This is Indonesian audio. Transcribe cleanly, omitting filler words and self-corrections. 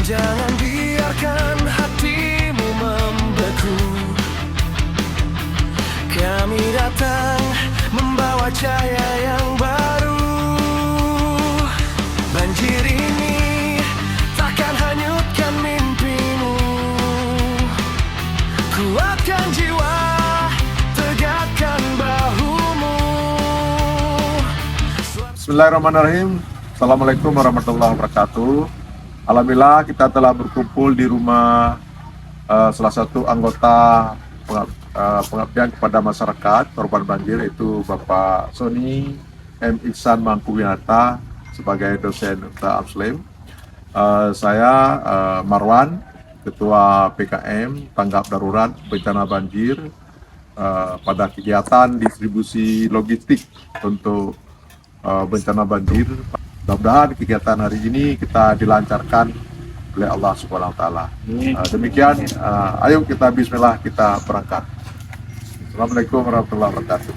Jangan biarkan hatimu membeku. Kami datang membawa cahaya yang baru. Banjir ini takkan hanyutkan mimpimu. Kuatkan jiwa, tegakkan bahumu. Bismillahirrahmanirrahim. Assalamualaikum warahmatullahi wabarakatuh. Alhamdulillah kita telah berkumpul di rumah salah satu anggota pengabdian kepada masyarakat korban banjir, yaitu Bapak Sony M. Ihsan Mangkuwinata sebagai dosen Universitas Muslim. Saya Marwan, Ketua PKM Tanggap Darurat Bencana Banjir, pada kegiatan distribusi logistik untuk bencana banjir. Mudah-mudahan kegiatan hari ini kita dilancarkan oleh Allah Subhanahu wa taala. Demikian, ayo kita bismillah, kita berangkat. Assalamualaikum warahmatullahi wabarakatuh.